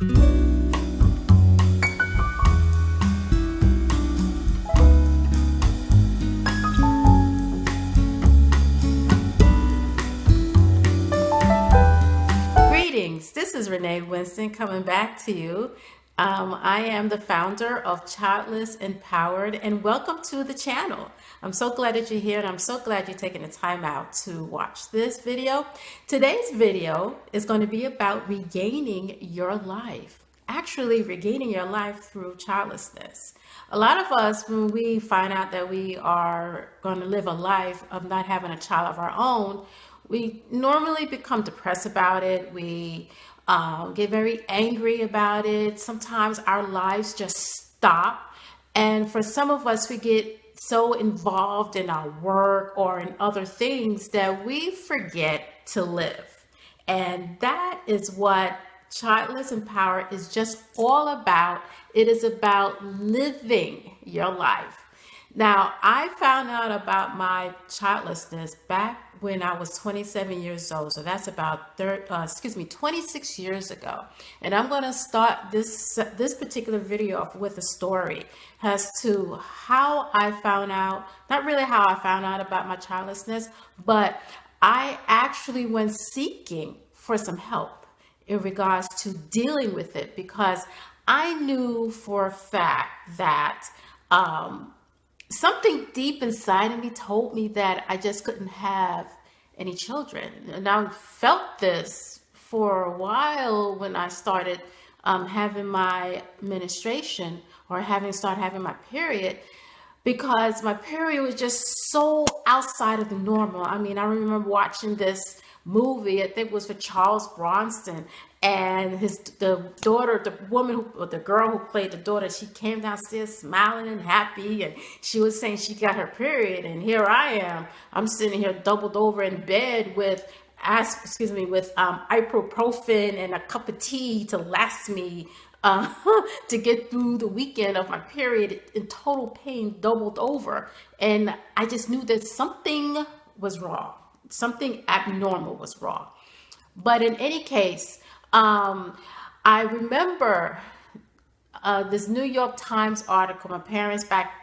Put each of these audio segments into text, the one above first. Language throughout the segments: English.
Greetings, this is Renee Winston coming back to you. I am the founder of Childless Empowered, and welcome to the channel. I'm so glad that you're here, and I'm so glad you're taking the time out to watch this video. Today's video is going to be about regaining your life, actually regaining your life through childlessness. A lot of us, when we find out that we are going to live a life of not having a child of our own, we normally become depressed about it. We get very angry about it. Sometimes our lives just stop. And for some of us, we get so involved in our work or in other things that we forget to live. And that is what Childless Empowered is just all about. It is about living your life. Now, I found out about my childlessness back when I was 27 years old. So that's about 26 years ago. And I'm going to start this particular video off with a story as to how I found out, not really how I found out about my childlessness, but I actually went seeking for some help in regards to dealing with it, because I knew for a fact that something deep inside of me told me that I just couldn't have any children. And I felt this for a while when I started having my menstruation, or started having my period, because my period was just so outside of the normal. I mean, I remember watching this movie, I think it was for Charles Bronson, and the girl who played the daughter, she came downstairs smiling and happy, and she was saying she got her period, and here I am, I'm sitting here doubled over in bed with ibuprofen and a cup of tea to last me to get through the weekend of my period in total pain, doubled over. And I just knew that something was wrong. Something abnormal was wrong. But in any case, I remember this New York Times article. My parents back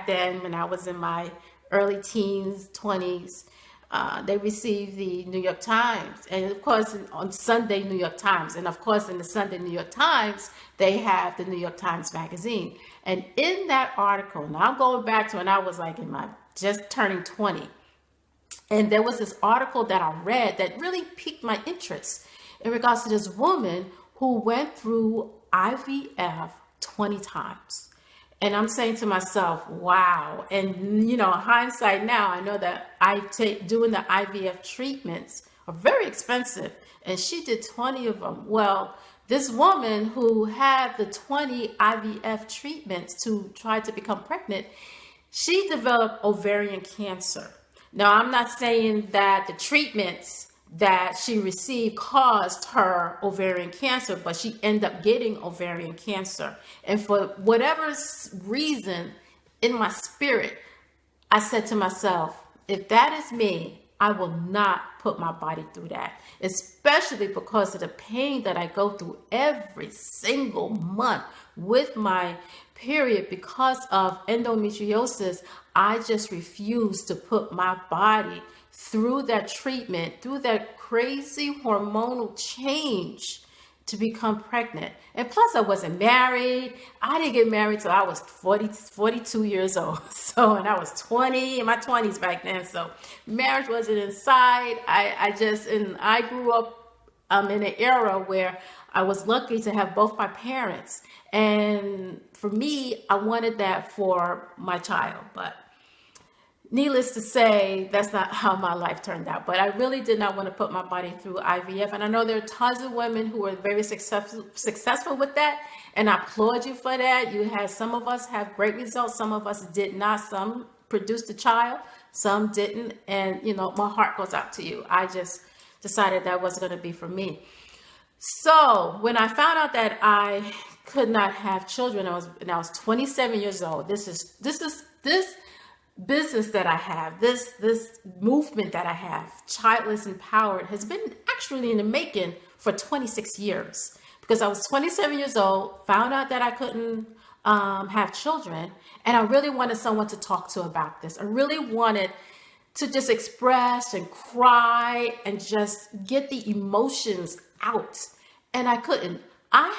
then, when I was in my early teens, 20s, they received the New York Times, and of course on Sunday New York Times, and of course in the Sunday New York Times they have the New York Times magazine. And in that article, now I'm going back to when I was like in my just turning 20, and there was this article that I read that really piqued my interest in regards to this woman who went through IVF 20 times. And I'm saying to myself, wow. And, hindsight now, I know that doing the IVF treatments are very expensive. And she did 20 of them. Well, this woman who had the 20 IVF treatments to try to become pregnant, she developed ovarian cancer. Now, I'm not saying that the treatments that she received caused her ovarian cancer, but she ended up getting ovarian cancer. And for whatever reason in my spirit, I said to myself, if that is me, I will not put my body through that, especially because of the pain that I go through every single month with my period because of endometriosis. I just refuse to put my body through that treatment, through that crazy hormonal change to become pregnant. And plus I wasn't married. I didn't get married till I was 42 years old. So, and I was 20 in my 20s back then. So marriage wasn't in sight. I grew up in an era where I was lucky to have both my parents. And for me, I wanted that for my child, but needless to say, that's not how my life turned out. But I really did not want to put my body through IVF. And I know there are tons of women who are very successful with that. And I applaud you for that. Some of us have great results. Some of us did not. Some produced a child. Some didn't. And, my heart goes out to you. I just decided that wasn't going to be for me. So when I found out that I could not have children, I was 27 years old. This business that I have, this movement that I have, Childless Empowered, has been actually in the making for 26 years. because I was 27 years old, found out that I couldn't have children, and I really wanted someone to talk to about this. I really wanted to just express and cry and just get the emotions out. And I couldn't. I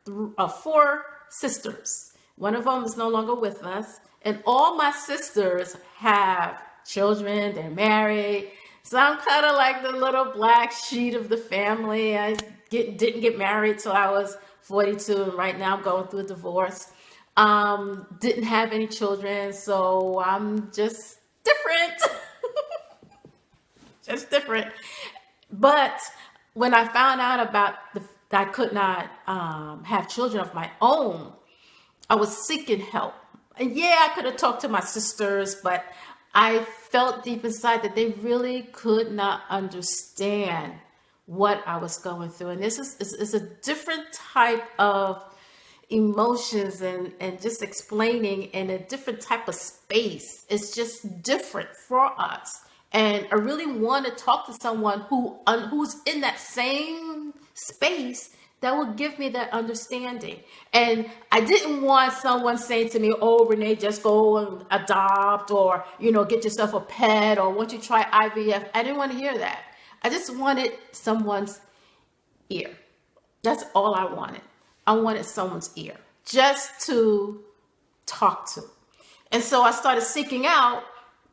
have 4 sisters. One of them is no longer with us. And all my sisters have children. They're married. So I'm kind of like the little black sheep of the family. I didn't get married till I was 42. And right now I'm going through a divorce. Didn't have any children. So I'm just different. Just different. But when I found out about that I could not have children of my own, I was seeking help. And yeah, I could have talked to my sisters, but I felt deep inside that they really could not understand what I was going through. And this is a different type of emotions and just explaining in a different type of space. It's just different for us. And I really want to talk to someone who's in that same space that will give me that understanding. And I didn't want someone saying to me, oh, Renee, just go and adopt, or, get yourself a pet, or won't you try IVF? I didn't want to hear that. I just wanted someone's ear. That's all I wanted. I wanted someone's ear just to talk to. And so I started seeking out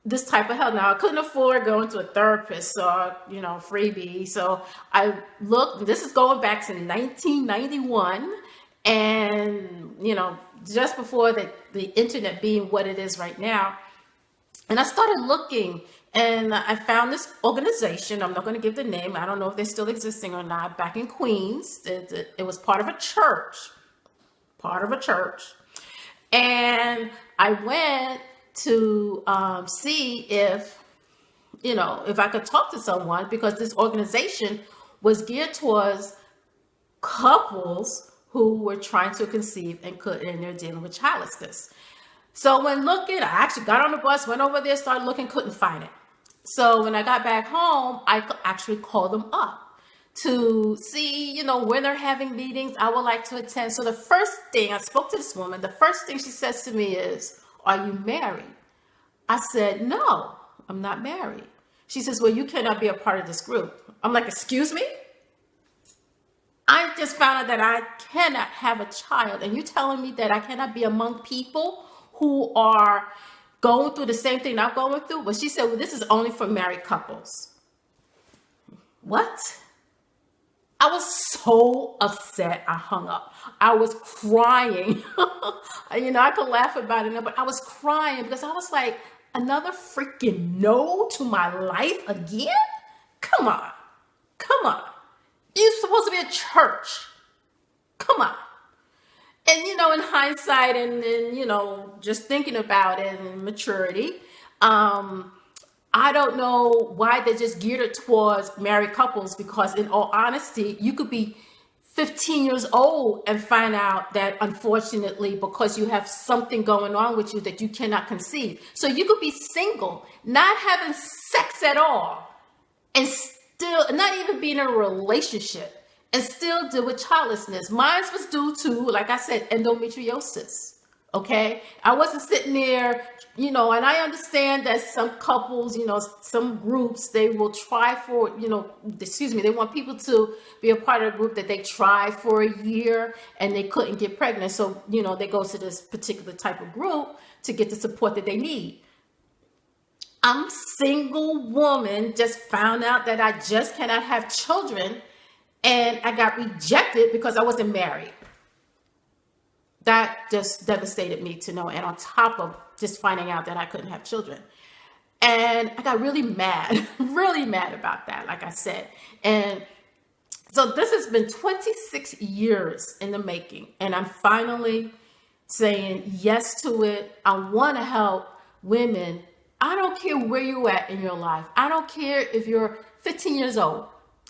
this type of help. Now, I couldn't afford going to a therapist or, freebie. So I looked, this is going back to 1991. And, just before the internet being what it is right now. And I started looking, and I found this organization. I'm not going to give the name. I don't know if they're still existing or not. Back in Queens, it was part of a church. And I went to see if I could talk to someone, because this organization was geared towards couples who were trying to conceive and couldn't, and they're dealing with childlessness. So when looking, I actually got on the bus, went over there, started looking, couldn't find it. So when I got back home, I actually called them up to see, when they're having meetings I would like to attend. So the first thing, I spoke to this woman, the first thing she says to me is, are you married? I said, no, I'm not married. She says, well, you cannot be a part of this group. I'm like, excuse me? I just found out that I cannot have a child, and you're telling me that I cannot be among people who are going through the same thing I'm going through? Well, she said, well, this is only for married couples. What? I was so upset. I hung up. I was crying. I could laugh about it, but I was crying because I was like, another freaking no to my life again? Come on. You're supposed to be a church. Come on. And, in hindsight and just thinking about it and maturity, I don't know why they just geared it towards married couples, because in all honesty, you could be 15 years old and find out that, unfortunately, because you have something going on with you, that you cannot conceive. So you could be single, not having sex at all, and still not even being in a relationship, and still deal with childlessness. Mine was due to, like I said, endometriosis. Okay, I wasn't sitting there, and I understand that some couples, some groups, they will try for, they want people to be a part of a group that they tried for a year and they couldn't get pregnant. So, they go to this particular type of group to get the support that they need. I'm a single woman, just found out that I just cannot have children, and I got rejected because I wasn't married. That just devastated me to know. And on top of just finding out that I couldn't have children. And I got really mad about that, like I said. And so this has been 26 years in the making. And I'm finally saying yes to it. I want to help women. I don't care where you're at in your life. I don't care if you're 15 years old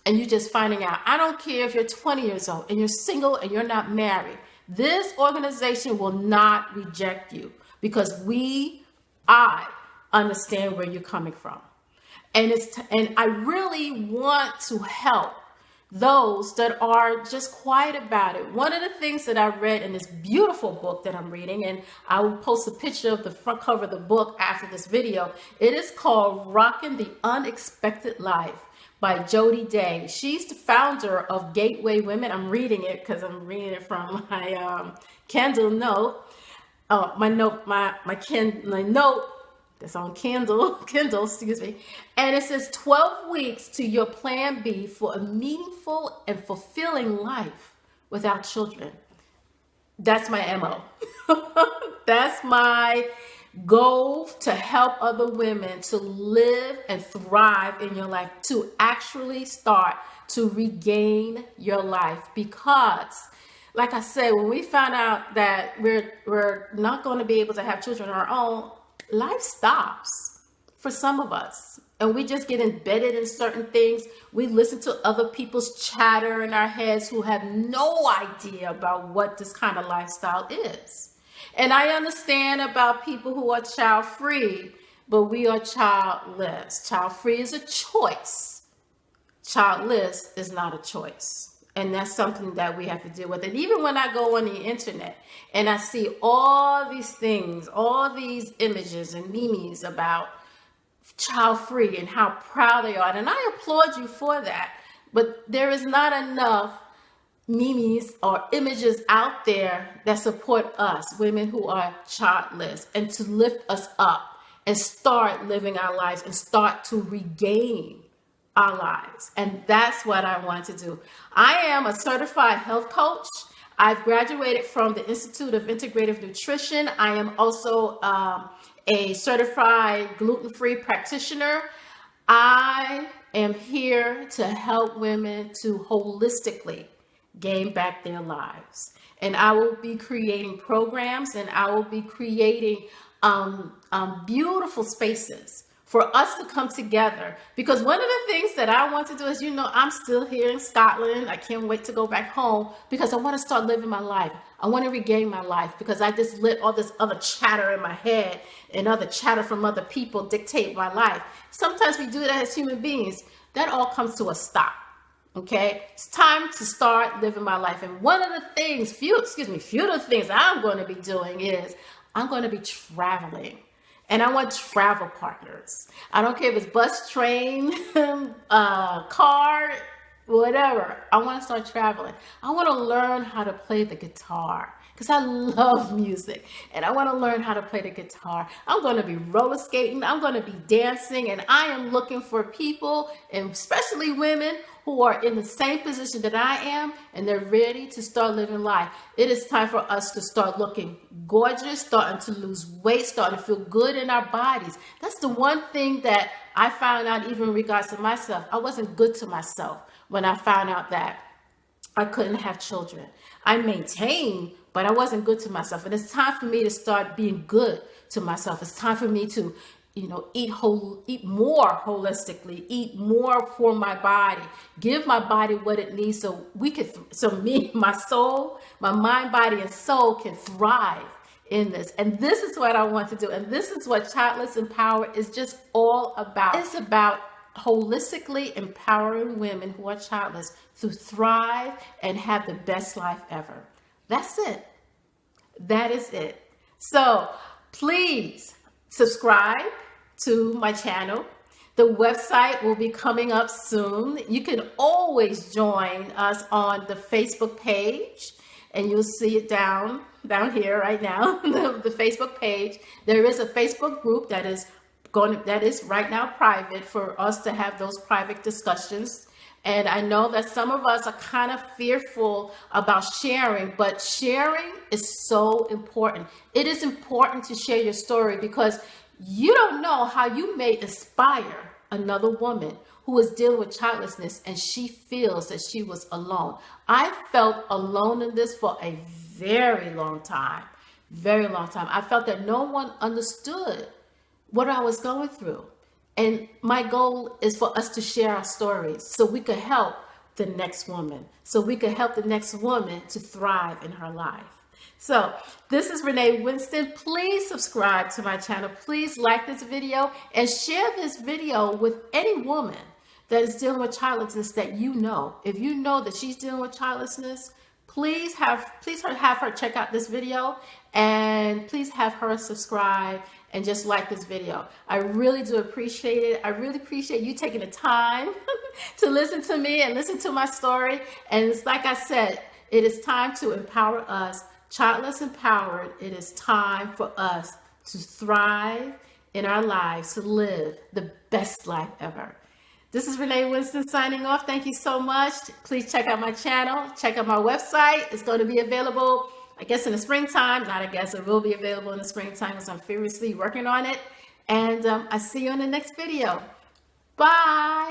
and you're just finding out. I don't care if you're 20 years old and you're single and you're not married. This organization will not reject you, because I understand where you're coming from. And I really want to help those that are just quiet about it. One of the things that I read in this beautiful book that I'm reading, and I will post a picture of the front cover of the book after this video, it is called Rockin' the Unexpected Life by Jody Day. She's the founder of Gateway Women. I'm reading it because I'm reading it from my Kindle note. My note that's on Kindle, excuse me. And it says 12 weeks to your plan B for a meaningful and fulfilling life without children. That's my MO. That's my goal, to help other women to live and thrive in your life, to actually start to regain your life. Because like I said, when we found out that we're not going to be able to have children on our own, life stops for some of us, and we just get embedded in certain things. We listen to other people's chatter in our heads who have no idea about what this kind of lifestyle is. And I understand about people who are child free, but we are childless. Child free is a choice. Childless is not a choice. And that's something that we have to deal with. And even when I go on the internet and I see all these things, all these images and memes about child free and how proud they are, and I applaud you for that, but there is not enough memes or images out there that support us, women who are childless, and to lift us up and start living our lives and start to regain our lives. And that's what I want to do. I am a certified health coach. I've graduated from the Institute of Integrative Nutrition. I am also a certified gluten-free practitioner. I am here to help women to holistically gain back their lives. And I will be creating programs, and I will be creating beautiful spaces for us to come together. Because one of the things that I want to do is, I'm still here in Scotland. I can't wait to go back home because I want to start living my life. I want to regain my life because I just let all this other chatter in my head and other chatter from other people dictate my life. Sometimes we do that as human beings. That all comes to a stop. Okay, it's time to start living my life. And one of the things, few of the things I'm going to be doing is I'm going to be traveling. And I want travel partners. I don't care if it's bus, train, car, whatever. I want to start traveling. I want to learn how to play the guitar because I love music, and I want to learn how to play the guitar. I'm going to be roller skating. I'm going to be dancing, and I am looking for people, and especially women, who are in the same position that I am, and they're ready to start living life. It is time for us to start looking gorgeous, starting to lose weight, starting to feel good in our bodies. That's the one thing that I found out, even in regards to myself. I wasn't good to myself when I found out that I couldn't have children. I maintained, but I wasn't good to myself. And it's time for me to start being good to myself. It's time for me to eat more holistically, eat more for my body, give my body what it needs so my soul, my mind, body, and soul can thrive in this. And this is what I want to do. And this is what Childless Empowered is just all about. It's about holistically empowering women who are childless to thrive and have the best life ever. That's it. That is it. So please subscribe to my channel. The website will be coming up soon. You can always join us on the Facebook page, and you'll see it down here right now, the Facebook page. There is a Facebook group that is right now private for us to have those private discussions. And I know that some of us are kind of fearful about sharing, but sharing is so important. It is important to share your story because you don't know how you may inspire another woman who is dealing with childlessness and she feels that she was alone. I felt alone in this for a very long time. I felt that no one understood what I was going through. And my goal is for us to share our stories so we could help the next woman, so we could help the next woman to thrive in her life. So this is Renee Winston. Please subscribe to my channel. Please like this video and share this video with any woman that is dealing with childlessness that you know. If you know that she's dealing with childlessness, please have her check out this video, and please have her subscribe and just like this video. I really do appreciate it. I really appreciate you taking the time to listen to me and listen to my story. And it's like I said, it is time to empower us. Childless Empowered. It is time for us to thrive in our lives, to live the best life ever. This is Renee Winston signing off. Thank you so much. Please check out my channel. Check out my website. It's going to be available, I guess, in the springtime. Not I guess, it will be available in the springtime because I'm furiously working on it. And I see you in the next video. Bye.